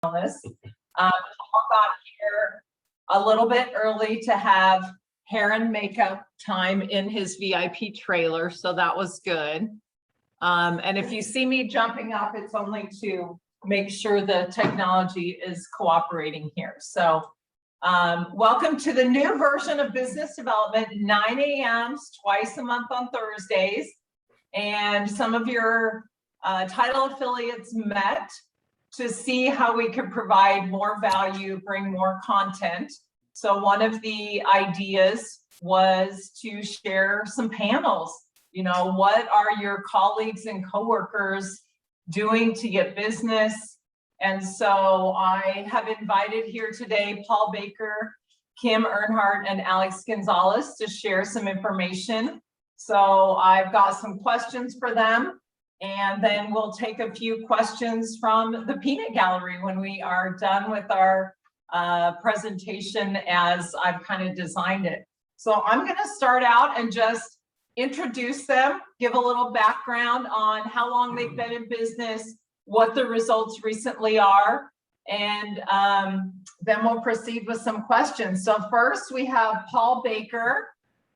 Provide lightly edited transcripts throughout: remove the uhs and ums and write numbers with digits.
this. Paul got here a little bit early to have hair and makeup time in his VIP trailer, so that was good. And if you see me jumping up, it's only to make sure the technology is cooperating here. So welcome to the new version of business development, 9 a.m. twice a month on Thursdays. And some of your title affiliates met to see how we could provide more value, bring more content. So one of the ideas was to share some panels. You know, what are your colleagues and coworkers doing to get business? And so I have invited here today Paul Baker, Kim Earnhardt, and Alex Gonzalez to share some information. So I've got some questions for them, and then we'll take a few questions from the peanut gallery when we are done with our presentation as I've kind of designed it. So I'm going to start out and just introduce them, give a little background on how long they've been in business, what the results recently are, and then we'll proceed with some questions. So first we have Paul Baker.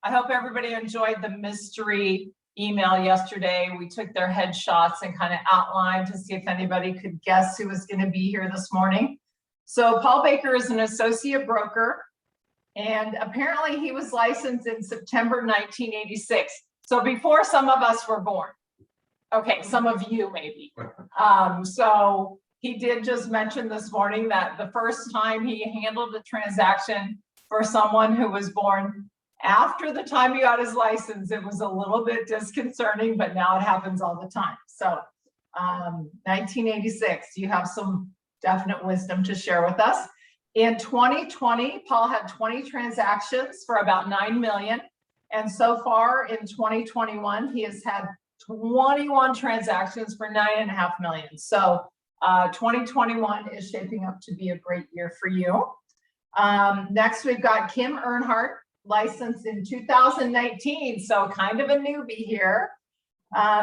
I hope everybody enjoyed the mystery email yesterday. We took their headshots and kind of outlined to see if anybody could guess who was going to be here this morning. So Paul Baker is an associate broker, and apparently he was licensed in September 1986. So before some of us were born. Okay, some of you maybe. So he did just mention this morning that the first time he handled a transaction for someone who was born after the time he got his license, it was a little bit disconcerting, but now it happens all the time. So 1986, you have some definite wisdom to share with us. In 2020, Paul had 20 transactions for about 9 million. And so far in 2021, he has had 21 transactions for 9.5 million. So 2021 is shaping up to be a great year for you. Next, we've got Kim Earnhardt, licensed in 2019. So kind of a newbie here.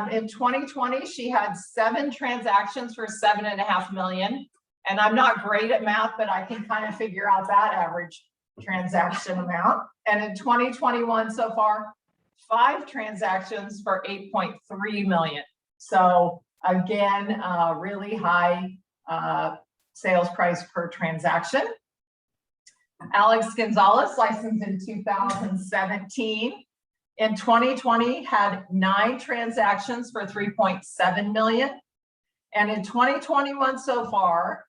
In 2020, she had 7 transactions for 7.5 million. And I'm not great at math, but I can kind of figure out that average transaction amount. And in 2021 so far, 5 transactions for 8.3 million. So again, really high sales price per transaction. Alex Gonzalez, licensed in 2017. In 2020, had 9 transactions for 3.7 million. And in 2021 so far,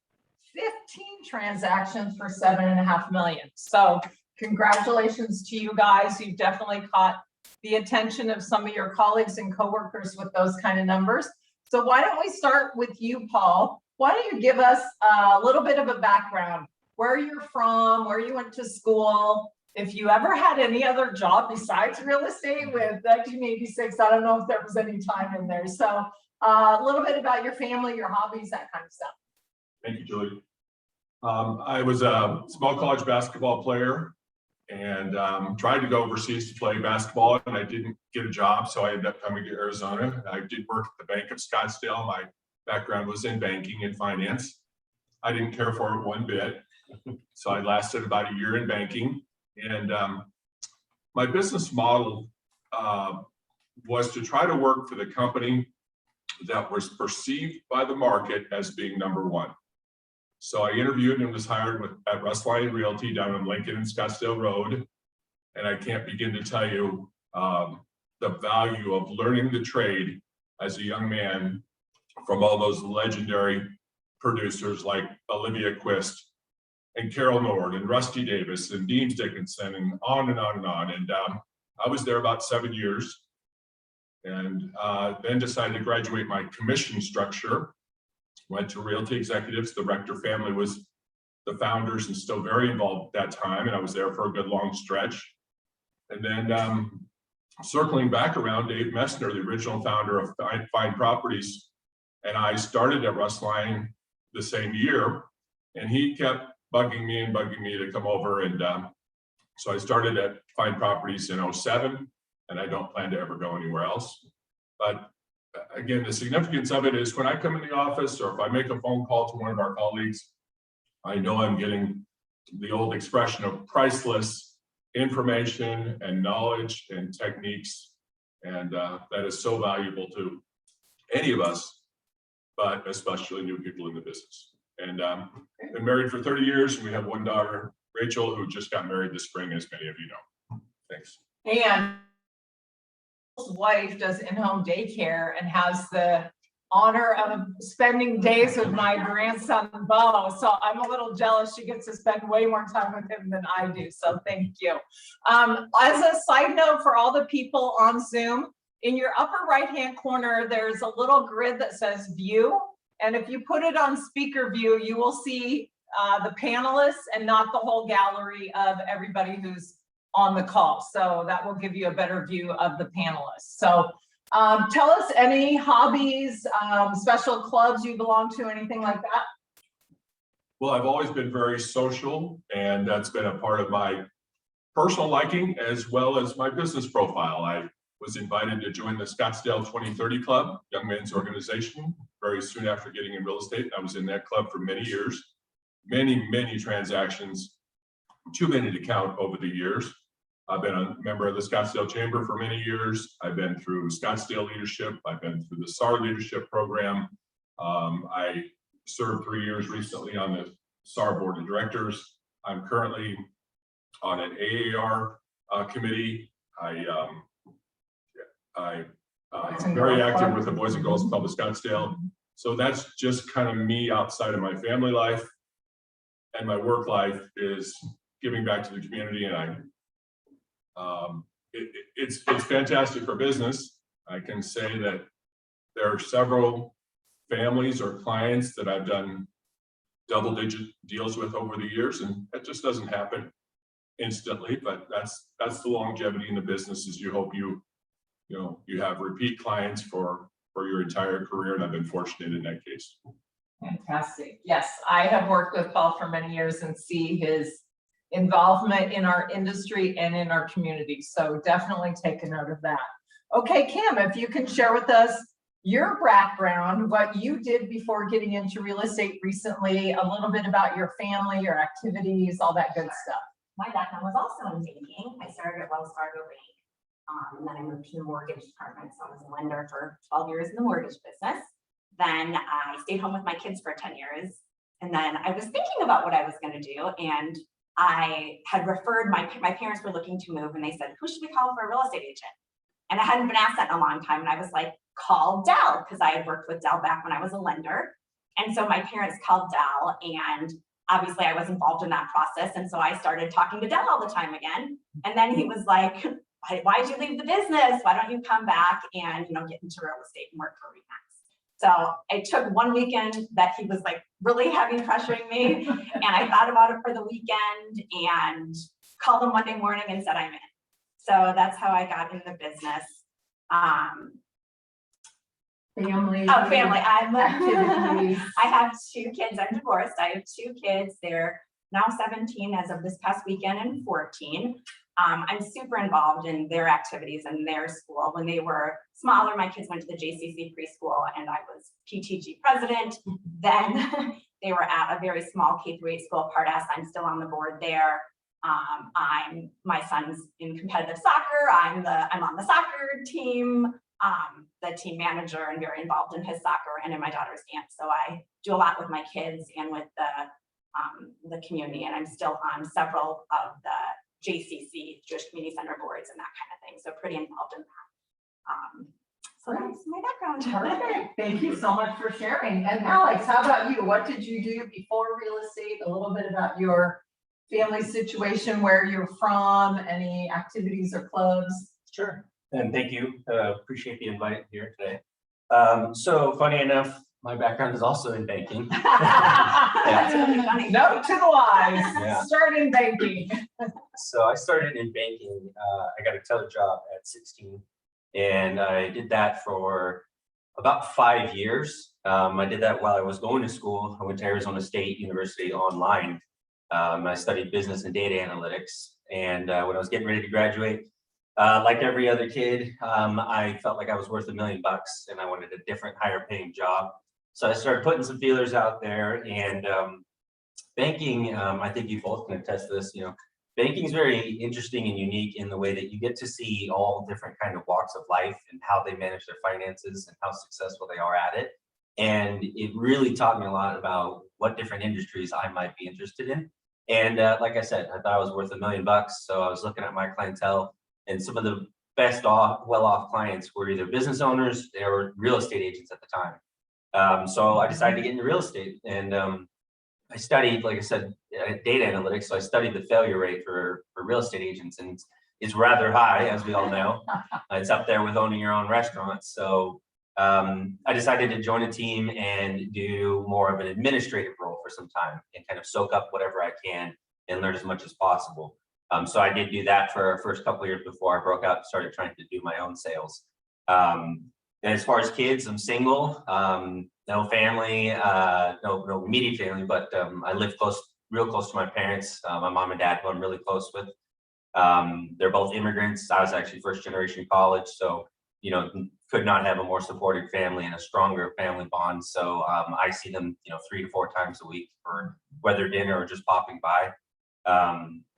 15 transactions for 7.5 million. So congratulations to you guys. You've definitely caught the attention of some of your colleagues and coworkers with those kind of numbers. So why don't we start with you, Paul? Why don't you give us a little bit of a background, where you're from, where you went to school, if you ever had any other job besides real estate with 1986, I don't know if there was any time in there. So a little bit about your family, your hobbies, that kind of stuff. Thank you, Julie. I was a small college basketball player and tried to go overseas to play basketball, and I didn't get a job, so I ended up coming to Arizona. I did work at the Bank of Scottsdale. My background was in banking and finance. I didn't care for it one bit, so I lasted about a year in banking. And my business model was to try to work for the company that was perceived by the market as being number one. So I interviewed and was hired at Russ Lyon Realty down on Lincoln and Scottsdale Road. And I can't begin to tell you the value of learning the trade as a young man from all those legendary producers like Olivia Quist and Carol Nord and Rusty Davis and Dean Dickinson and on and on and on. And I was there about 7 years, and then decided to graduate my commission structure. Went to Realty Executives. The Rector family was the founders and still very involved at that time, and I was there for a good long stretch. And then circling back around, Dave Messner, the original founder of Fine Properties, and I started at Russ Lyon the same year, and he kept bugging me to come over. And so I started at Fine Properties in 2007, and I don't plan to ever go anywhere else. But again, the significance of it is when I come in the office or if I make a phone call to one of our colleagues, I know I'm getting the old expression of priceless information and knowledge and techniques. And that is so valuable to any of us, but especially new people in the business. And been married for 30 years, and we have one daughter, Rachel, who just got married this spring, as many of you know. Thanks. And his wife does in-home daycare and has the honor of spending days with my grandson, Bo. So I'm a little jealous. She gets to spend way more time with him than I do. So thank you. As a side note for all the people on Zoom, in your upper right-hand corner, there's a little grid that says view. And if you put it on speaker view, you will see the panelists and not the whole gallery of everybody who's on the call. So that will give you a better view of the panelists. So tell us any hobbies, special clubs you belong to, anything like that? Well, I've always been very social, and that's been a part of my personal liking as well as my business profile. I was invited to join the Scottsdale 2030 Club, young men's organization, very soon after getting in real estate. I was in that club for many years, many transactions, too many to count over the years. I've been a member of the Scottsdale Chamber for many years. I've been through Scottsdale Leadership. I've been through the SAR Leadership Program. I served 3 years recently on the SAR Board of Directors. I'm currently on an AAR committee. I'm very active with the Boys and Girls Club of Scottsdale. So that's just kind of me outside of my family life. And my work life is giving back to the community, and it's fantastic for business. I can say that there are several families or clients that I've done double-digit deals with over the years, and that just doesn't happen instantly. But that's the longevity in the business, is you hope you have repeat clients for your entire career, and I've been fortunate in that case. Fantastic. Yes, I have worked with Paul for many years and see his involvement in our industry and in our community. So definitely take a note of that. Okay, Kim, if you can share with us your background, what you did before getting into real estate recently, a little bit about your family, your activities, all that good stuff. My background was also in banking. I started at Wells Fargo Bank, and then I moved to the mortgage department. So I was a lender for 12 years in the mortgage business. Then I stayed home with my kids for 10 years. And then I was thinking about what I was going to do. And I had referred, my parents were looking to move, and they said, who should we call for a real estate agent? And I hadn't been asked that in a long time. And I was like, call Dell, because I had worked with Dell back when I was a lender. And so my parents called Dell, and obviously I was involved in that process. And so I started talking to Dell all the time again. And then he was like, why'd you leave the business? Why don't you come back and, get into real estate and work for RE/MAX? So it took one weekend that he was like really heavy pressuring me. And I thought about it for the weekend and called him Monday morning and said, I'm in. So that's how I got in the business. Family. Oh, family. Activities. I have 2 kids. I'm divorced. I have 2 kids. They're now 17 as of this past weekend and 14. I'm super involved in their activities and their school. When they were smaller, my kids went to the JCC preschool, and I was PTG president. Then they were at a very small K-8 school, Part S. I'm still on the board there. My son's in competitive soccer. I'm on the soccer team, the team manager, and very involved in his soccer and in my daughter's dance. So I do a lot with my kids and with the community, and I'm still on several of the JCC, Jewish Community Center boards and that kind of thing. So pretty involved in that. So that's my background. Perfect. Thank you so much for sharing. And Alex, how about you? What did you do before real estate? A little bit about your family situation, where you're from, any activities or clubs? Sure. And thank you. Appreciate the invite here today. So funny enough, my background is also in banking. That's really funny. No to the wise. Yeah. Start in banking. So I started in banking. I got a teller job at 16, and I did that for about 5 years. I did that while I was going to school. I went to Arizona State University online. I studied business and data analytics. And when I was getting ready to graduate, like every other kid, I felt like I was worth $1 million, and I wanted a different, higher paying job. So I started putting some feelers out there, and Banking, I think you both can attest to this, banking is very interesting and unique in the way that you get to see all different kind of walks of life and how they manage their finances and how successful they are at it. And it really taught me a lot about what different industries I might be interested in. And like I said, I thought I was worth $1 million. So I was looking at my clientele, and some of the best off, well-off clients were either business owners or real estate agents at the time. So I decided to get into real estate, and I studied, like I said, data analytics. So I studied the failure rate for real estate agents, and it's rather high, as we all know. It's up there with owning your own restaurant. So I decided to join a team and do more of an administrative role for some time and kind of soak up whatever I can and learn as much as possible. So I did do that for our first couple of years before I broke out and started trying to do my own sales. And as far as kids, I'm single, no family, no immediate family, but I live real close to my parents, my mom and dad, who I'm really close with. They're both immigrants. I was actually first generation college, so could not have a more supportive family and a stronger family bond. So I see them, 3 to 4 times a week for whether dinner or just popping by.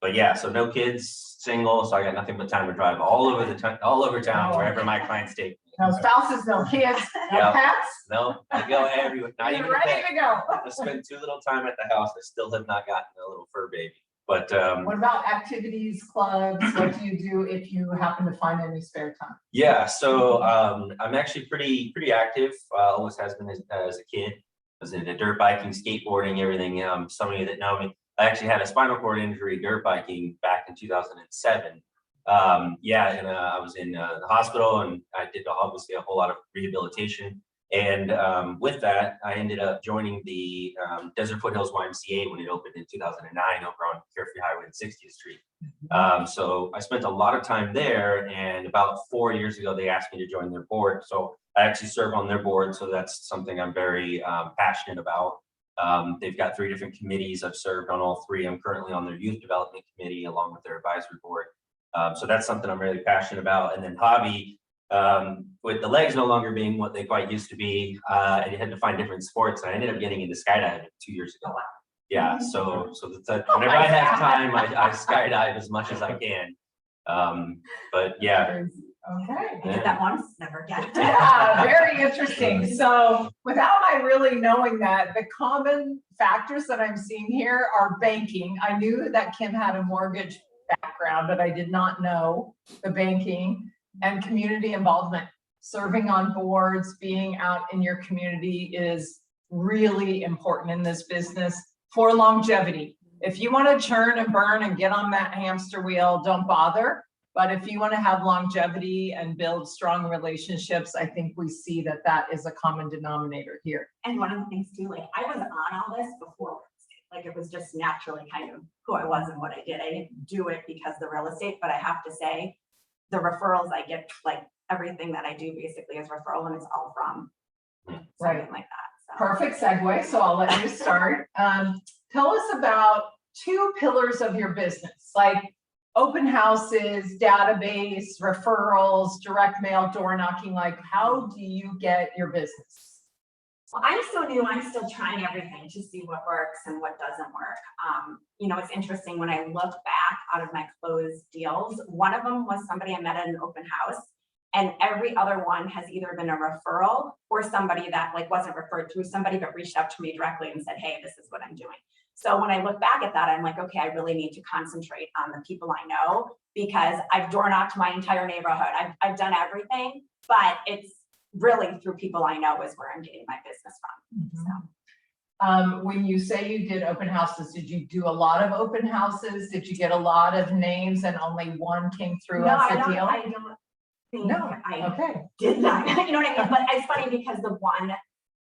But yeah, so no kids, single, so I got nothing but time to drive all over town, wherever my clients take me. No spouses, no kids, no Yep. pets. No, I go everywhere. Not even You're a ready pet. to go. I spend too little time at the house. I still have not gotten a little fur baby. But What about activities, clubs? What do you do if you happen to find any spare time? yeah, so I'm actually pretty active. Always has been as a kid. I was into dirt biking, skateboarding, everything. Some of you that know me, I actually had a spinal cord injury dirt biking back in 2007. Yeah, and I was in the hospital, and I did obviously a whole lot of rehabilitation. And with that, I ended up joining the Desert Foothills YMCA when it opened in 2009 over on Carefree Highway and 60th Street. So I spent a lot of time there, and about 4 years ago, they asked me to join their board. So I actually serve on their board, so that's something I'm very passionate about. They've got 3 different committees. I've served on all 3. I'm currently on their youth development committee along with their advisory board. So that's something I'm really passionate about. And then hobby, with the legs no longer being what they quite used to be, I had to find different sports. I ended up getting into skydiving 2 years ago. Yeah, so whenever I have time, I skydive as much as I can. But yeah. Okay. I did that once, never again. Yeah, very interesting. So without my really knowing that, the common factors that I'm seeing here are banking. I knew that Kim had a mortgage background, but I did not know the banking and community involvement. Serving on boards, being out in your community is really important in this business for longevity. If you want to churn and burn and get on that hamster wheel, don't bother. But if you want to have longevity and build strong relationships, I think we see that that is a common denominator here. And one of the things too, like I was on all this before real estate. Like it was just naturally kind of who I was and what I did. I didn't do it because of the real estate, but I have to say the referrals I get, like everything that I do basically is referral, and it's all from something like that. So. Perfect segue. So I'll let you start. Tell us about 2 pillars of your business, like open houses, database, referrals, direct mail, door knocking. Like, how do you get your business? Well, I'm so new. I'm still trying everything to see what works and what doesn't work. It's interesting when I look back out of my closed deals, one of them was somebody I met at an open house, and every other one has either been a referral or somebody that like wasn't referred through somebody, but reached out to me directly and said, hey, this is what I'm doing. So when I look back at that, I'm like, okay, I really need to concentrate on the people I know, because I've door knocked my entire neighborhood. I've done everything, but it's really through people I know is where I'm getting my business from. So. When you say you did open houses, did you do a lot of open houses? Did you get a lot of names and only one came through as a deal? I don't think I Okay. did that. You know what I mean? But it's funny because the one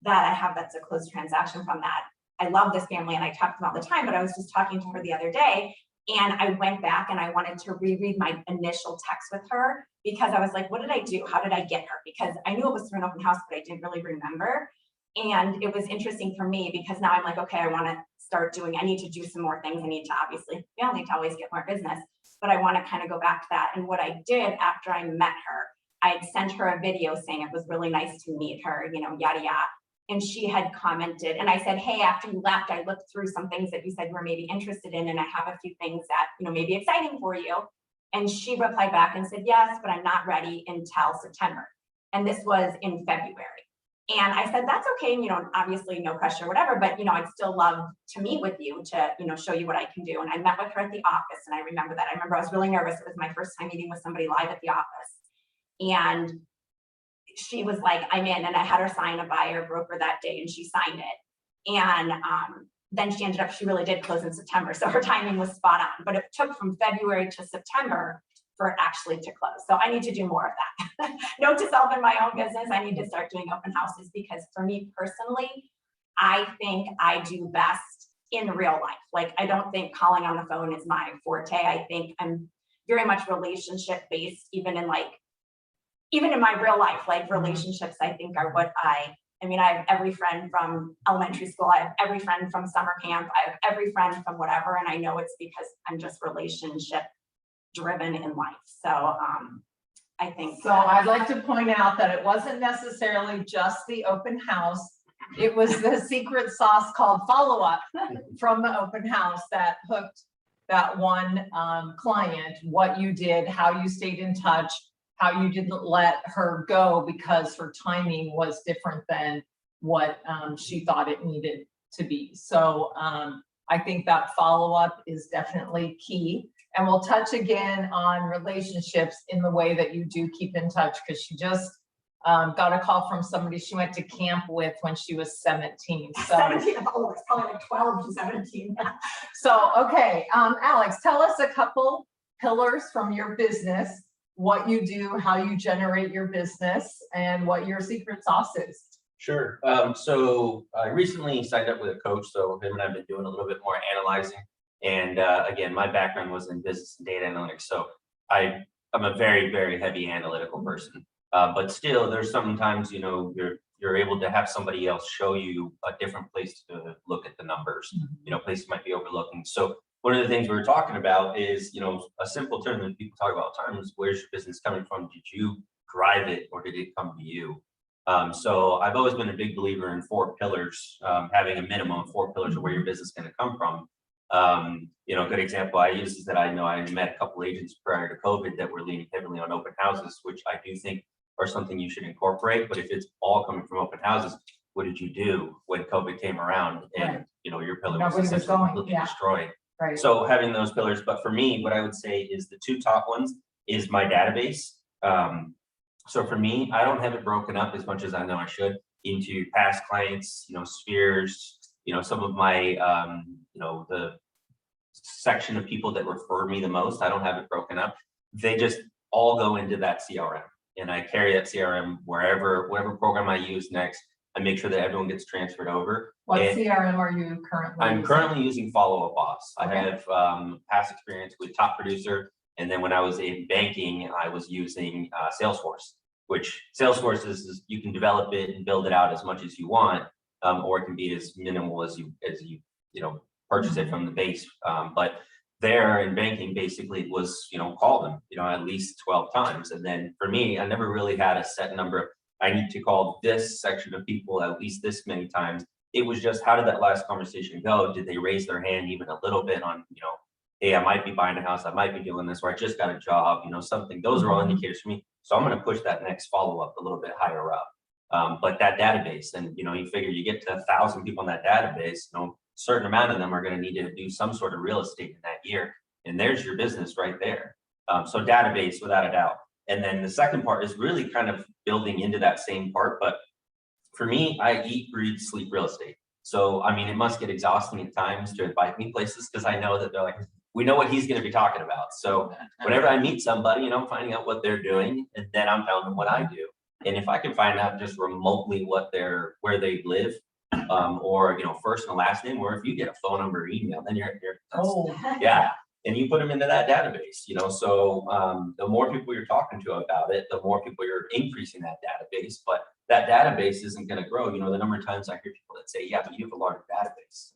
that I have that's a closed transaction from that, I love this family and I talk to them all the time, but I was just talking to her the other day and I went back and I wanted to reread my initial text with her because I was like, what did I do? How did I get her? Because I knew it was through an open house, but I didn't really remember. And it was interesting for me because now I'm like, okay, I need to do some more things. I need to obviously, you don't need to always get more business, but I want to kind of go back to that. And what I did after I met her, I had sent her a video saying it was really nice to meet her, yada, yada. And she had commented, and I said, hey, after you left, I looked through some things that you said you were maybe interested in, and I have a few things that, may be exciting for you. And she replied back and said, yes, but I'm not ready until September. And this was in February. And I said, that's okay. Obviously no pressure, whatever, but, I'd still love to meet with you to, show you what I can do. And I met with her at the office. And I remember that. I remember I was really nervous. It was my first time meeting with somebody live at the office. And she was like, I'm in. And I had her sign a buyer broker that day, and she signed it. And then she really did close in September. So her timing was spot on, but it took from February to September for it actually to close. So I need to do more of that. Note to self in my own business, I need to start doing open houses, because for me personally, I think I do best in real life. Like, I don't think calling on the phone is my forte. I think I'm very much relationship based, even in my real life, like relationships, I think are what I have every friend from elementary school. I have every friend from summer camp. I have every friend from whatever. And I know it's because I'm just relationship driven in life. So I think. So I'd like to point out that it wasn't necessarily just the open house. It was the secret sauce called follow-up from the open house that hooked that one client, what you did, how you stayed in touch, how you didn't let her go because her timing was different than what she thought it needed to be. So I think that follow-up is definitely key. And we'll touch again on relationships in the way that you do keep in touch, because she just got a call from somebody she went to camp with when she was 17. So 17, oh, it's probably like 12 to 17. So, okay, Alex, tell us a couple pillars from your business, what you do, how you generate your business, and what your secret sauce is. Sure. So I recently signed up with a coach. So him and I've been doing a little bit more analyzing. And again, my background was in business and data analytics. So I'm a very, very heavy analytical person. But still, there's sometimes, you're able to have somebody else show you a different place to look at the numbers, places might be overlooking. So one of the things we were talking about is, a simple term that people talk about all the time is, where's your business coming from? Did you drive it, or did it come to you? So I've always been a big believer in 4 pillars, having a minimum of 4 pillars of where your business is going to come from. A good example I use is that I know I met a couple agents prior to COVID that were leaning heavily on open houses, which I do think are something you should incorporate. But if it's all coming from open houses, what did you do when COVID came around and your pillar was essentially completely destroyed? Right. So having those pillars, but for me, what I would say is the 2 top ones is my database. So for me, I don't have it broken up as much as I know I should into past clients, spheres, some of my, the section of people that refer me the most. I don't have it broken up. They just all go into that CRM, and I carry that CRM whatever program I use next. I make sure that everyone gets transferred over. What CRM are you currently I'm using? Currently using Follow Up Boss. Okay. I have past experience with Top Producer. And then when I was in banking, I was using Salesforce, which Salesforce is you can develop it and build it out as much as you want, or it can be as minimal as you purchase it from the base. But there in banking, basically it was, call them, at least 12 times. And then for me, I never really had a set number. I need to call this section of people at least this many times. It was just, how did that last conversation go? Did they raise their hand even a little bit on, hey, I might be buying a house, I might be doing this, or I just got a job, something. Those are all indicators for me. So I'm going to push that next follow-up a little bit higher up. But that database, and you figure you get to 1,000 people in that database, a certain amount of them are going to need to do some sort of real estate in that year. And there's your business right there. So database, without a doubt. And then the second part is really kind of building into that same part. But for me, I eat, breathe, sleep real estate. So, it must get exhausting at times to invite me places, because I know that they're like, we know what he's going to be talking about. So whenever I meet somebody, I'm finding out what they're doing, and then I'm telling them what I do. And if I can find out just remotely where they live, or, first and last name, or if you get a phone number or email, then you're yeah. And you put them into that database, so the more people you're talking to about it, the more people you're increasing that database. But that database isn't going to grow. The number of times I hear people that say, yeah, but you have a large database.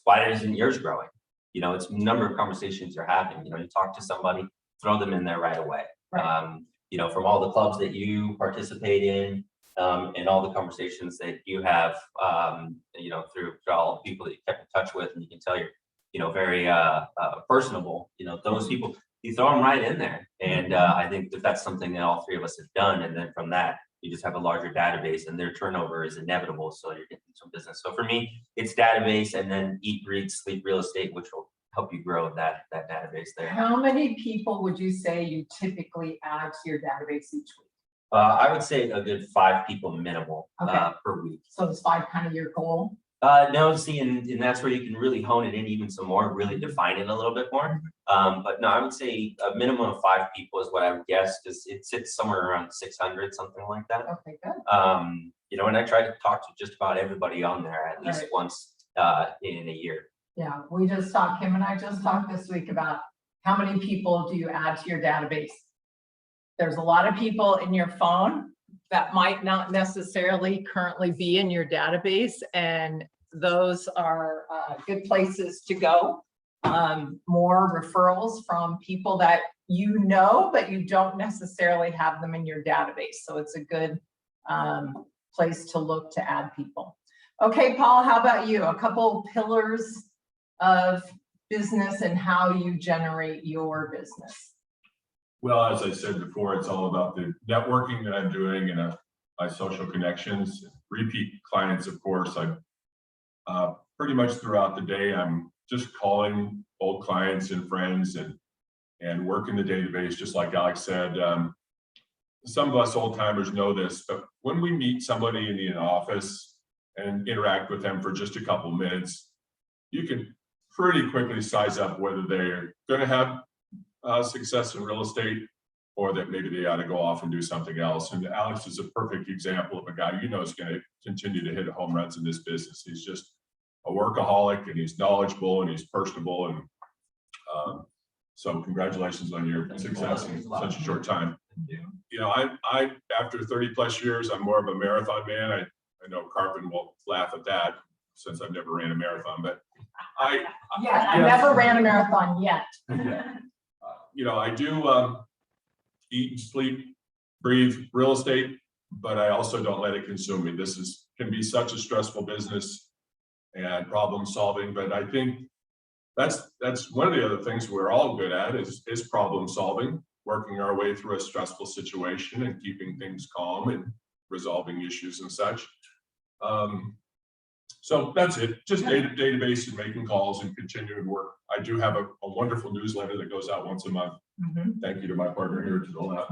Why isn't yours growing? It's the number of conversations you're having. You talk to somebody, throw them in there right away. Right. From all the clubs that you participate in, and all the conversations that you have, through all the people that you kept in touch with, and you can tell you're, very personable. Those people, you throw them right in there, and I think that that's something that all three of us have done. And then from that, you just have a larger database, and their turnover is inevitable. So you're getting some business. So for me, it's database, and then eat, breathe, sleep real estate, which will help you grow that database there. How many people would you say you typically add to your database each week? I would say a good 5 people minimal Okay. per week. So is 5 kind of your goal? No, see, and that's where you can really hone it in even some more, really define it a little bit more. But no, I would say a minimum of 5 people is what I would guess, because it sits somewhere around 600, something like that. Okay, good. And I try to talk to just about everybody on there at least Right. once in a year. Yeah, Kim and I just talked this week about how many people do you add to your database? There's a lot of people in your phone that might not necessarily currently be in your database, and those are good places to go. More referrals from people that but you don't necessarily have them in your database. So it's a good place to look to add people. Okay, Paul, how about you? A couple pillars of business and how you generate your business. Well, as I said before, it's all about the networking that I'm doing and my social connections, repeat clients, of course. I pretty much throughout the day, I'm just calling old clients and friends and working the database, just like Alex said. Some of us old timers know this, but when we meet somebody in the office and interact with them for just a couple minutes, you can pretty quickly size up whether they're going to have success in real estate, or that maybe they ought to go off and do something else. And Alex is a perfect example of a guy is going to continue to hit home runs in this business. He's just a workaholic, and he's knowledgeable, and he's personable. And so congratulations on your success in such a short time. I after 30 plus years, I'm more of a marathon man. I know Carpin will laugh at that since I've never ran a marathon, but I never ran a marathon yet. I do eat, sleep, breathe real estate, but I also don't let it consume me. This can be such a stressful business and problem solving, but I think that's one of the other things we're all good at is problem solving, working our way through a stressful situation and keeping things calm and resolving issues and such. So that's it, just database and making calls and continuing to work. I do have a wonderful newsletter that goes out once a month. Thank you to my partner here to the left.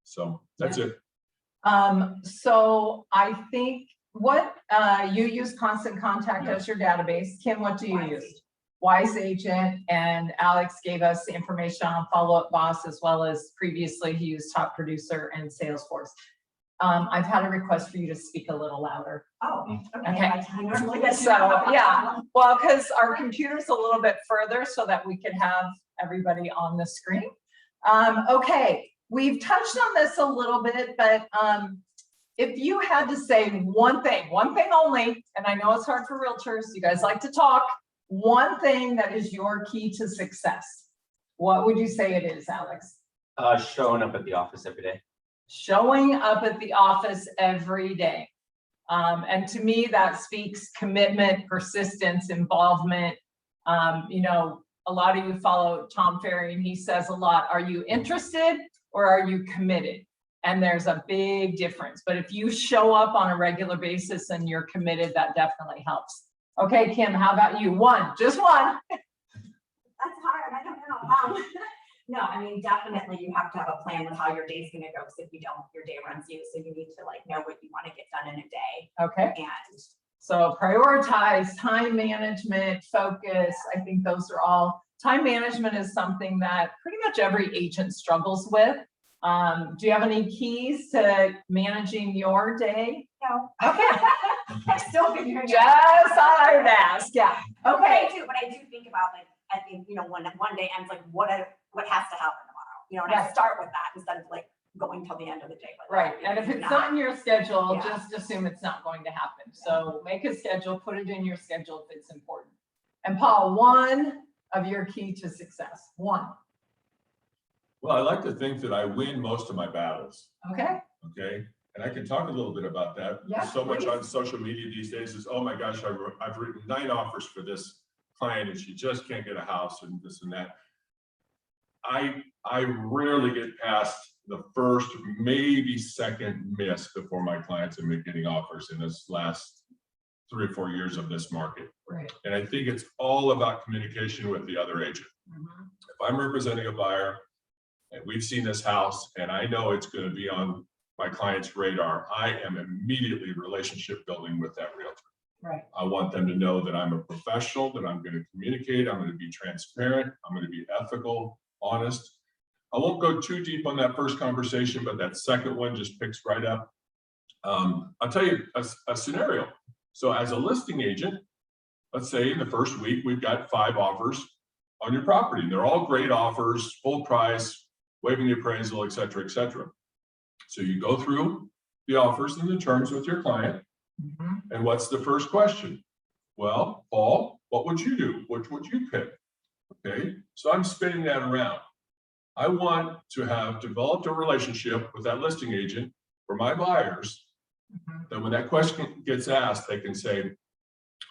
So that's it. So I think what you use Constant Contact as your database. Kim, what do you use? Wise Agent, and Alex gave us the information on Follow Up Boss, as well as previously he used Top Producer and Salesforce. I've had a request for you to speak a little louder. Oh, Okay. I normally get So, yeah, well, because our computer's a little bit further so that we could have everybody on the screen. Okay, we've touched on this a little bit, but if you had to say one thing only, and I know it's hard for realtors, you guys like to talk, one thing that is your key to success, what would you say it is, Alex? Showing up at the office every day. Showing up at the office every day. And to me, that speaks commitment, persistence, involvement. A lot of you follow Tom Ferry, and he says a lot, are you interested or are you committed? And there's a big difference. But if you show up on a regular basis and you're committed, that definitely helps. Okay, Kim, how about you? Just one. That's hard, I don't know. No, I mean, definitely you have to have a plan with how your day's gonna go, because if you don't, your day runs you. So you need to know what you want to get done in a day. Okay. And so prioritize, time management, focus. I think those are all, time management is something that pretty much every agent struggles with. Do you have any keys to managing your day? No. Okay. I'm still figuring it Just out. thought I would ask, yeah. Okay. But I do think about I think, when one day ends, what has to happen tomorrow, and I start with that instead of going till the end of the day. Right, and if it's not in your schedule, Yeah. just assume it's not going to happen. So make a schedule, put it in your schedule if it's important. And Paul, one of your key to success, one. Well, I like to think that I win most of my battles. Okay. Okay. And I can talk a little bit about that. Yeah, So much please. on social media these days is, oh my gosh, I've written 9 offers for this client and she just can't get a house and this and that. I rarely get past the first, maybe second miss before my clients have been getting offers in this last 3 or 4 years of this market. Right. And I think it's all about communication with the other agent. If I'm representing a buyer and we've seen this house and I know it's going to be on my client's radar, I am immediately relationship building with that realtor. Right. I want them to know that I'm a professional, that I'm going to communicate, I'm going to be transparent, I'm going to be ethical, honest. I won't go too deep on that first conversation, but that second one just picks right up. I'll tell you a scenario. So as a listing agent, let's say in the first week, we've got 5 offers on your property. They're all great offers, full price, waiving the appraisal, et cetera, et cetera. So you go through the offers and the terms with your client. And what's the first question? Well, Paul, what would you do? Which would you pick? Okay, so I'm spinning that around. I want to have developed a relationship with that listing agent for my buyers that when that question gets asked, they can say,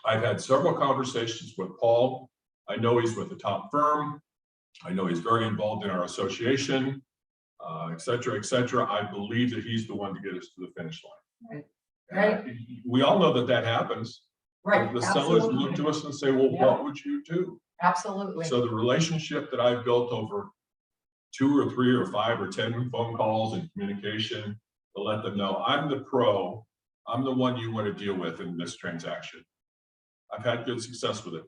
I've had several conversations with Paul. I know he's with a top firm. I know he's very involved in our association, et cetera, et cetera. I believe that he's the one to get us to the finish line. Right. We all know that that happens. Right. The sellers look to us and say, well, what would you do? Absolutely. So the relationship that I've built over 2 or 3 or 5 or 10 phone calls and communication to let them know I'm the pro, I'm the one you want to deal with in this transaction. I've had good success with it.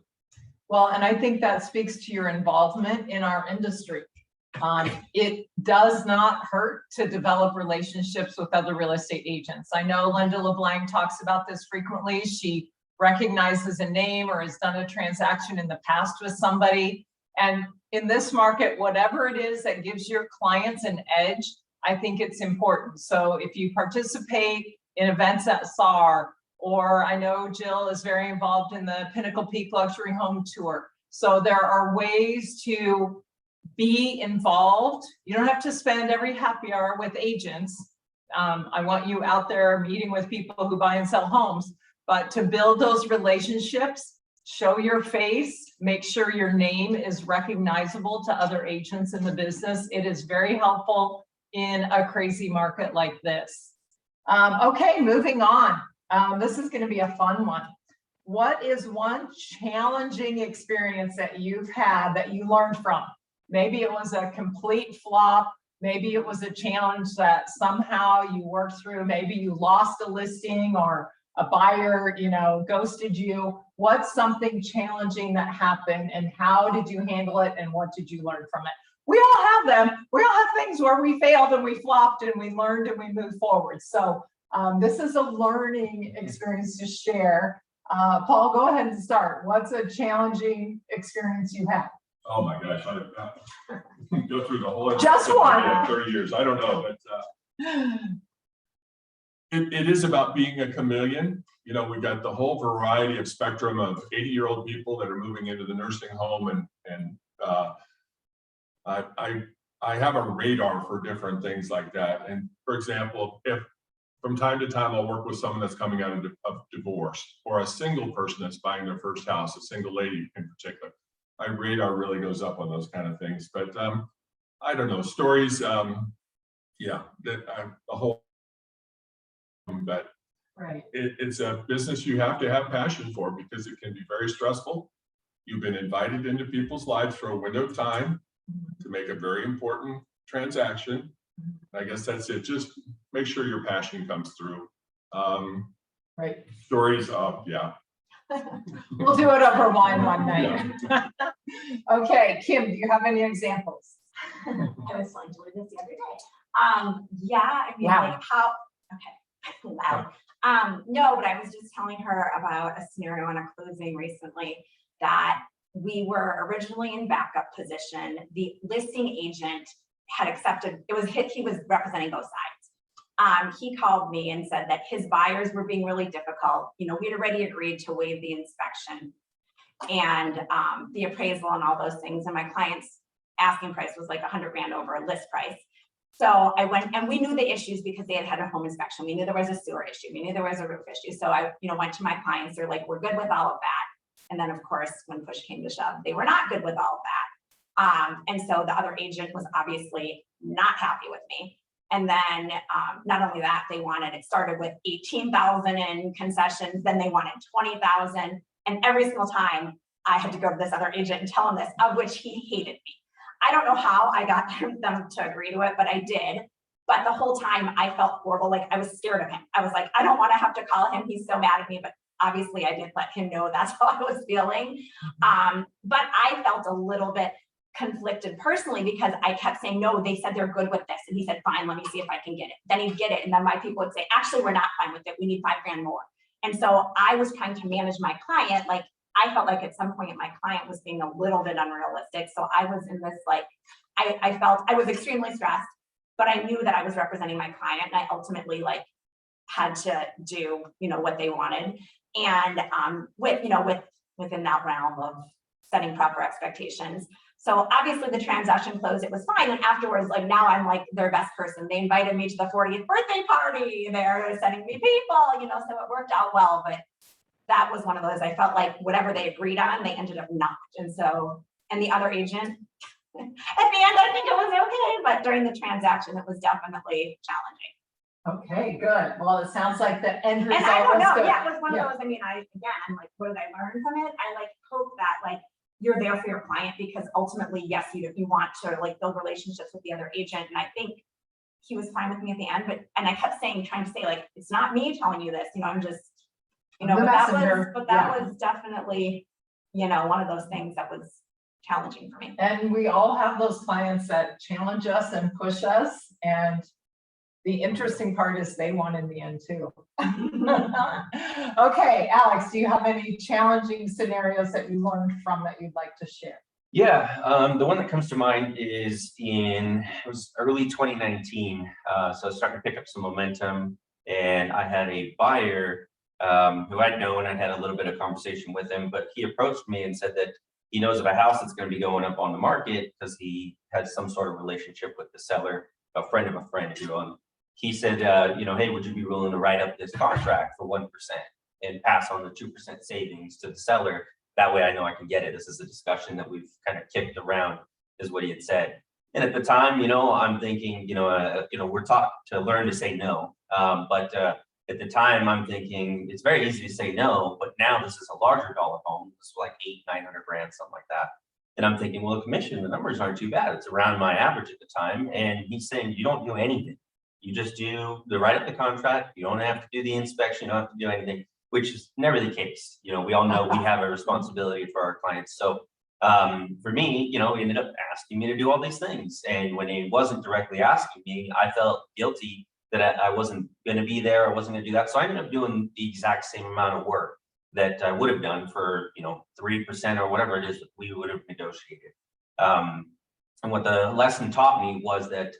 Well, and I think that speaks to your involvement in our industry. It does not hurt to develop relationships with other real estate agents. I know Linda LeBlanc talks about this frequently. She recognizes a name or has done a transaction in the past with somebody. And in this market, whatever it is that gives your clients an edge, I think it's important. So if you participate in events at SAR, or I know Jill is very involved in the Pinnacle Peak Luxury Home Tour. So there are ways to be involved. You don't have to spend every happy hour with agents. I want you out there meeting with people who buy and sell homes, but to build those relationships, show your face, make sure your name is recognizable to other agents in the business. It is very helpful in a crazy market like this. Okay, moving on. This is going to be a fun one. What is one challenging experience that you've had that you learned from? Maybe it was a complete flop. Maybe it was a challenge that somehow you worked through. Maybe you lost a listing or a buyer, ghosted you. What's something challenging that happened and how did you handle it and what did you learn from it? We all have them. We all have things where we failed and we flopped and we learned and we moved forward. So this is a learning experience to share. Paul, go ahead and start. What's a challenging experience you had? Oh my gosh, I go through the whole. Just one. 30 years, I don't know, but it is about being a chameleon. We've got the whole variety of spectrum of 80-year-old people that are moving into the nursing home, and I have a radar for different things like that. And for example, if from time to time I'll work with someone that's coming out of divorce or a single person that's buying their first house, a single lady in particular. My radar really goes up on those kind of things. But I don't know, stories, yeah, that the whole, but right. It's a business you have to have passion for because it can be very stressful. You've been invited into people's lives for a window of time to make a very important transaction. I guess that's it. Just make sure your passion comes through. Right. Stories of, yeah. We'll do it over wine one night. Yeah. Okay, Kim, do you have any examples? I was telling Julie this the other day. Yeah, I mean, wow. Like how, okay, loud. No, but I was just telling her about a scenario in a closing recently that we were originally in backup position. The listing agent had accepted, he was representing both sides. He called me and said that his buyers were being really difficult. We'd already agreed to waive the inspection and the appraisal and all those things. And my client's asking price was like $100,000 over a list price. So I went, and we knew the issues because they had a home inspection. We knew there was a sewer issue. We knew there was a roof issue. So I, went to my clients. They're like, we're good with all of that. And then of course, when push came to shove, they were not good with all of that. And so the other agent was obviously not happy with me. And then not only that, it started with 18,000 in concessions, then they wanted 20,000. And every single time I had to go to this other agent and tell him this, of which he hated me. I don't know how I got them to agree to it, but I did. But the whole time I felt horrible. Like I was scared of him. I was like, I don't want to have to call him. He's so mad at me. But obviously I did let him know that's how I was feeling. But I felt a little bit conflicted personally because I kept saying, no, they said they're good with this. And he said, fine, let me see if I can get it. Then he'd get it. And then my people would say, actually, we're not fine with it. We need $5,000 more. And so I was trying to manage my client. Like I felt like at some point my client was being a little bit unrealistic. So I was in this, like, I felt I was extremely stressed, but I knew that I was representing my client and I ultimately like had to do, what they wanted. And within that realm of setting proper expectations. So obviously the transaction closed, it was fine. And afterwards, like now I'm like their best person. They invited me to the 40th birthday party. They're sending me people, so it worked out well. But that was one of those, I felt like whatever they agreed on, they ended up not. And so, and the other agent, at the end, I think it was okay. But during the transaction, it was definitely challenging. Okay, good. Well, it sounds like the end result And I don't know, was good. yeah, it was one of those, I'm like, what did I learn from it? I like hope that like, you're there for your client because ultimately, yes, you want to like build relationships with the other agent. And I think he was fine with me at the end, and I kept trying to say like, it's not me telling you this, I'm just, but that was definitely, one of those things that was challenging for me. And we all have those clients that challenge us and push us. And the interesting part is they won in the end too. Okay, Alex, do you have any challenging scenarios that you learned from that you'd like to share? Yeah, the one that comes to mind is it was early 2019. So I was starting to pick up some momentum, and I had a buyer who I'd known. I had a little bit of conversation with him, but he approached me and said that he knows of a house that's going to be going up on the market because he has some sort of relationship with the seller, a friend of a friend, He said, hey, would you be willing to write up this contract for 1% and pass on the 2% savings to the seller? That way I know I can get it. This is a discussion that we've kind of kicked around, is what he had said. And at the time, I'm thinking, we're taught to learn to say no. But at the time I'm thinking it's very easy to say no, but now this is a larger dollar home. It's like $800-900 grand, something like that. And I'm thinking, well, the commission, the numbers aren't too bad. It's around my average at the time. And he's saying, you don't do anything. You just write up the contract. You don't have to do the inspection. You don't have to do anything, which is never the case. We all know we have a responsibility for our clients. So for me, he ended up asking me to do all these things. And when he wasn't directly asking me, I felt guilty that I wasn't going to be there. I wasn't going to do that. So I ended up doing the exact same amount of work that I would have done for, 3% or whatever it is that we would have negotiated. And what the lesson taught me was that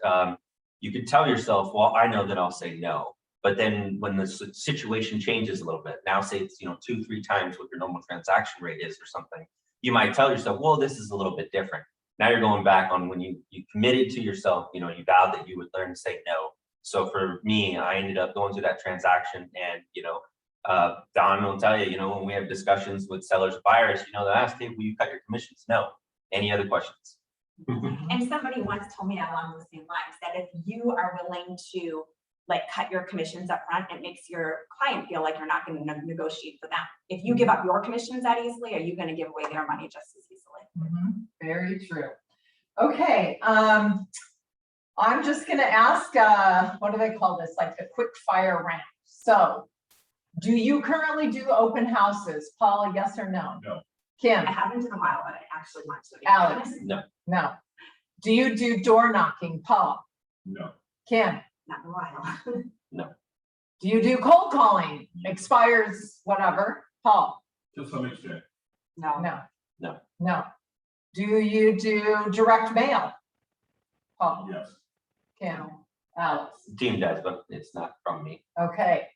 you could tell yourself, well, I know that I'll say no. But then when the situation changes a little bit, now say it's 2-3 times what your normal transaction rate is or something, you might tell yourself, well, this is a little bit different. Now you're going back on when you committed to yourself, you vowed that you would learn to say no. So for me, I ended up going through that transaction, and Don will tell you, when we have discussions with sellers, buyers, they ask, hey, will you cut your commissions? No. Any other questions? And somebody once told me along the same lines that if you are willing to like cut your commissions up front, it makes your client feel like you're not going to negotiate for them. If you give up your commissions that easily, are you going to give away their money just as easily? Very true. Okay, I'm just going to ask, what do they call this? Like a quick fire round. So, do you currently do open houses? Paula, yes or no? No. Kim? I haven't in a while, but I actually want to. Alex? No. No. Do you do door knocking? Paula? No. Kim? Not in a while. No. Do you do cold calling? Expires, whatever. Paul? To some extent. No. No. No. No. Do you do direct mail? Paul? Yes. Kim? Alex? Team does, but it's not from me. Okay.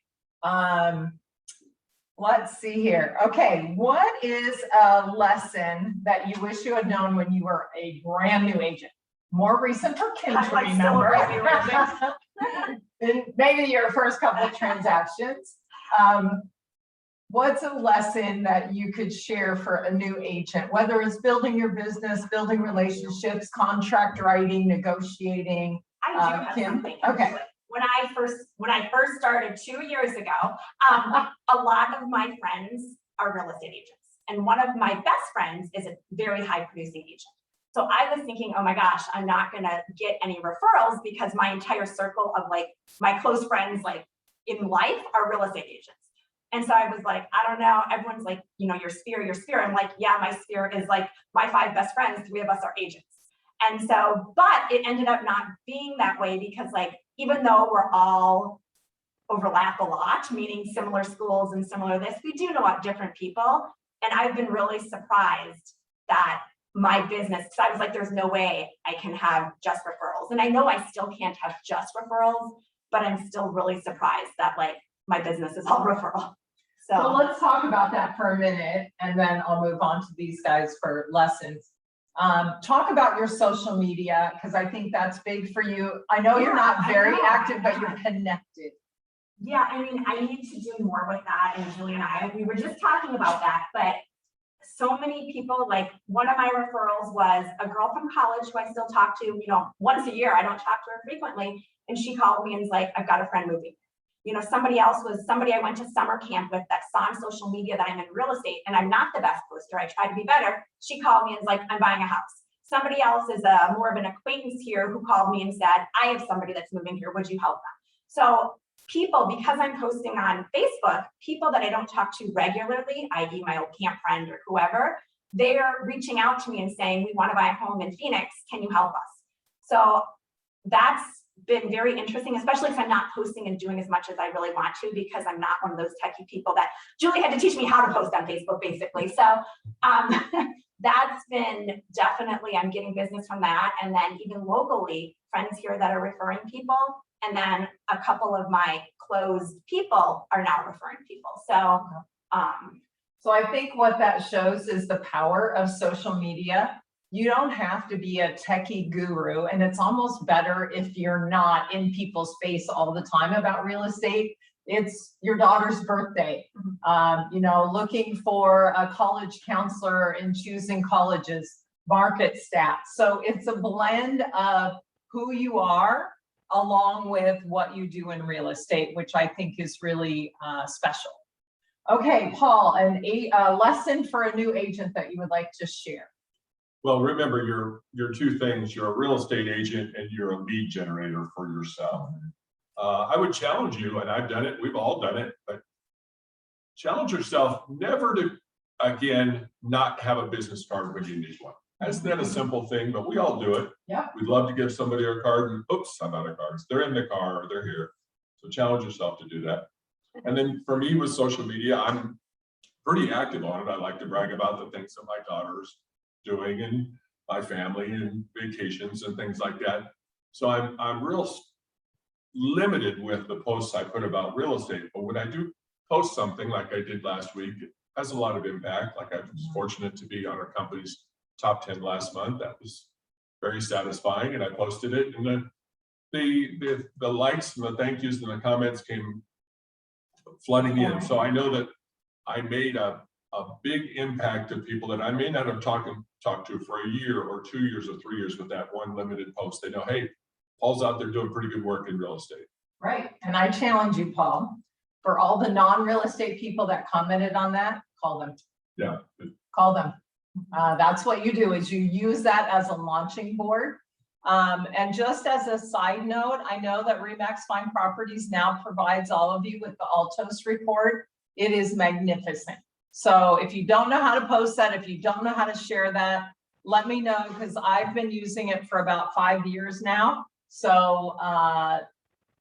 Let's see here. Okay, what is a lesson that you wish you had known when you were a brand new agent? more recent for Kim to Highlights still remember. are In maybe your first couple of transactions. What's a lesson that you could share for a new agent, whether it's building your business, building relationships, contract writing, negotiating? I do have Kim? something. Okay. actually. When I first started 2 years ago, a lot of my friends are real estate agents. And one of my best friends is a very high producing agent. So I was thinking, oh my gosh, I'm not gonna get any referrals because my entire circle of like my close friends like in life are real estate agents. And so I was like, I don't know, everyone's like, you know, your sphere. I'm like, yeah, my sphere is like my 5 best friends, 3 of us are agents. And so, but it ended up not being that way because like, even though we're all overlap a lot, meaning similar schools and similar this, we do know about different people. And I've been really surprised that my business, because I was like, there's no way I can have just referrals. And I know I still can't have just referrals, but I'm still really surprised that like my business is all referral. So let's talk about that for a minute, and then I'll move on to these guys for lessons. Talk about your social media, because I think that's big for you. I know you're not very active, but you're connected. Yeah, I mean, I need to do more with that. And Julie and I, we were just talking about that, but so many people, like one of my referrals was a girl from college who I still talk to, you know, once a year. I don't talk to her frequently. And she called me and was like, I've got a friend moving. You know, somebody else was somebody I went to summer camp with that saw on social media that I'm in real estate and I'm not the best poster. I try to be better. She called me and was like, I'm buying a house. Somebody else is more of an acquaintance here who called me and said, I have somebody that's moving here. Would you help them? So people, because I'm posting on Facebook, people that I don't talk to regularly, i.e. my old camp friend or whoever, they're reaching out to me and saying, we want to buy a home in Phoenix. Can you help us? So that's been very interesting, especially if I'm not posting and doing as much as I really want to, because I'm not one of those techie people that Julie had to teach me how to post on Facebook, basically. So that's been definitely, I'm getting business from that. And then even locally, friends here that are referring people. And then a couple of my closed people are now referring people. So, So I think what that shows is the power of social media. You don't have to be a techie guru, and it's almost better if you're not in people's face all the time about real estate. It's your daughter's birthday, you know, looking for a college counselor and choosing colleges, market stats. So it's a blend of who you are along with what you do in real estate, which I think is really special. Okay, Paul, a lesson for a new agent that you would like to share. Well, remember your 2 things. You're a real estate agent and you're a lead generator for yourself. I would challenge you, and I've done it, we've all done it, but challenge yourself never to, again, not have a business card when you need one. That's not a simple thing, but we all do it. Yeah. We'd love to give somebody our card and oops, I'm out of cards. They're in the car or they're here. So challenge yourself to do that. And then for me with social media, I'm pretty active on it. I like to brag about the things that my daughter's doing and my family and vacations and things like that. So I'm real limited with the posts I put about real estate, but when I do post something like I did last week, it has a lot of impact. Like I was fortunate to be on our company's top 10 last month. That was very satisfying, and I posted it, and then the likes and the thank yous and the comments came flooding in. So I know that I made a big impact to people that I may not have talked to for a year or 2 years or 3 years with that one limited post. They know, hey, Paul's out there doing pretty good work in real estate. Right, and I challenge you, Paul, for all the non-real estate people that commented on that, call them. Yeah. Call them. That's what you do, is you use that as a launching board. And just as a side note, I know that Remax Fine Properties now provides all of you with the Altos report. It is magnificent. So if you don't know how to post that, if you don't know how to share that, let me know, because I've been using it for about 5 years now. So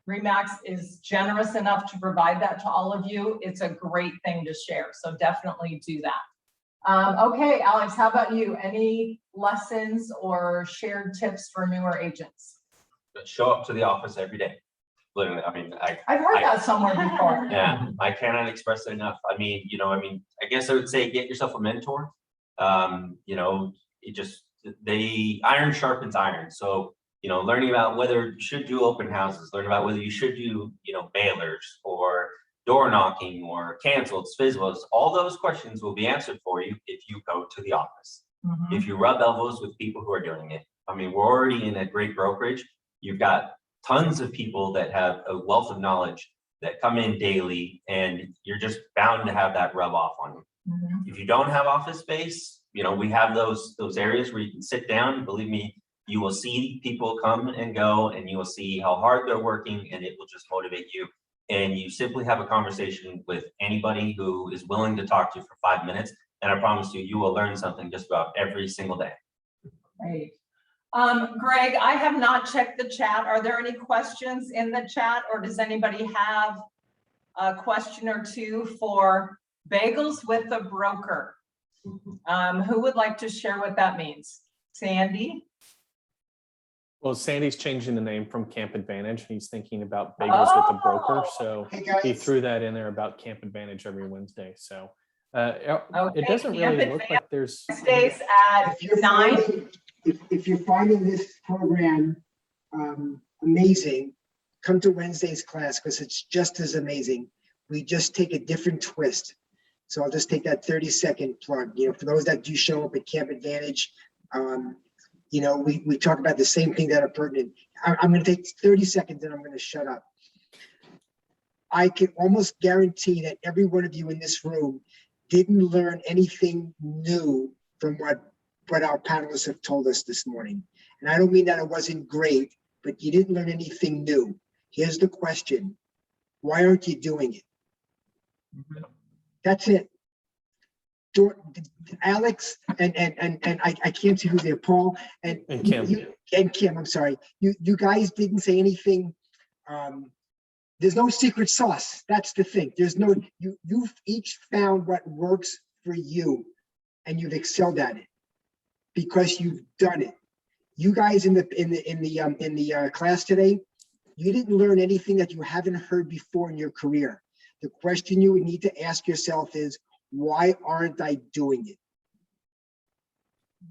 Remax is generous enough to provide that to all of you. It's a great thing to share. So definitely do that. Okay, Alex, how about you? Any lessons or shared tips for newer agents? Show up to the office every day. Literally, I mean, I've heard that somewhere before. yeah, I cannot express it enough. I mean, I guess I would say get yourself a mentor. You know, you just iron sharpens iron. So, learning about whether you should do open houses, learn about whether you should do, mailers or door knocking or cancels, fizzles, all those questions will be answered for you if you go to the office. Mhm. If you rub elbows with people who are doing it. I mean, we're already in a great brokerage. You've got tons of people that have a wealth of knowledge that come in daily, and you're just bound to have that rub off on you. Mhm. If you don't have office space, we have those areas where you can sit down. Believe me, you will see people come and go, and you will see how hard they're working, and it will just motivate you. And you simply have a conversation with anybody who is willing to talk to you for 5 minutes. And I promise you, you will learn something just about every single day. Great. Greg, I have not checked the chat. Are there any questions in the chat, or does anybody have a question or two for Bagels with a Broker? Who would like to share what that means? Sandy? Well, Sandy's changing the name from Camp Advantage. He's thinking about Bagels with a Broker. So Hey, guys. he threw that in there about Camp Advantage every Wednesday. So it Okay, doesn't Camp really look like there's. Wednesdays at If you're 9. finding, if you're finding this program amazing, come to Wednesday's class because it's just as amazing. We just take a different twist. So I'll just take that 30-second plug. For those that do show up at Camp Advantage, we talk about the same thing that are pertinent. I'm going to take 30 seconds and I'm going to shut up. I can almost guarantee that every one of you in this room didn't learn anything new from what our panelists have told us this morning. And I don't mean that it wasn't great, but you didn't learn anything new. Here's the question. Why aren't you doing it? That's it. Alex and I can't see who's there, Paul and Kim, I'm sorry. You guys didn't say anything. There's no secret sauce. That's the thing. There's no, you've each found what works for you and you've excelled at it because you've done it. You guys in the class today, you didn't learn anything that you haven't heard before in your career. The question you would need to ask yourself is, why aren't I doing it?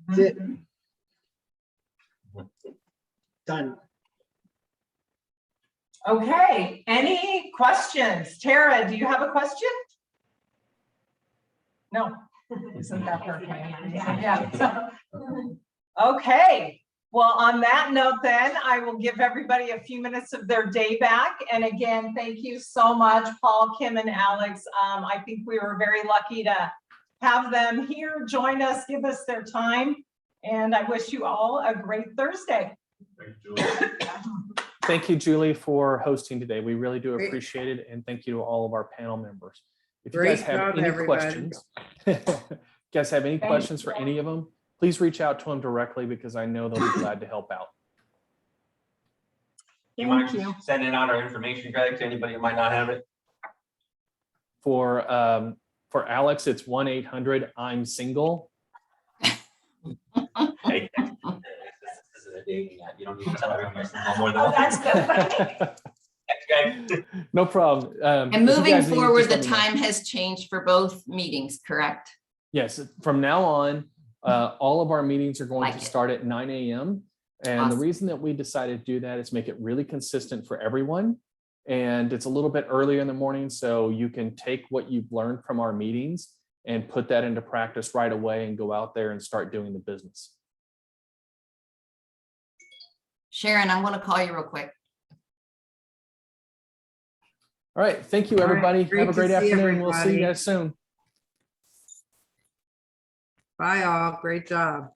That's it. Done. Okay, any questions? Tara, do you have a question? No, isn't that perfect? Yeah. Okay, well, on that note then, I will give everybody a few minutes of their day back. And again, thank you so much, Paul, Kim, and Alex. I think we were very lucky to have them here, join us, give us their time. And I wish you all a great Thursday. Thank you, Julie. Thank you, Julie, for hosting today. We really do appreciate it. And thank you to all of our panel members. If you guys have any questions, for any of them, please reach out to them directly because I know they'll be glad to help out. You mind sending out our information, Greg, to anybody who might not have it? For Alex, it's 1-800-I'm-SINGLE. Hey, this isn't a dating app. You don't need to tell everyone you're single more than Oh, once. that's good. Thanks, Greg. No problem. And if you moving guys need, forward, just the let me know. time has changed for both meetings, correct? Yes, from now on, all of our meetings are going Like to it. start at 9 a.m. And the Awesome. reason that we decided to do that is make it really consistent for everyone. And it's a little bit earlier in the morning, so you can take what you've learned from our meetings and put that into practice right away and go out there and start doing the business. Sharon, I'm going to call you real quick. All right, thank you, All right, everybody. great Have a to great see afternoon. We'll see you everybody. guys soon. Bye all. Great job.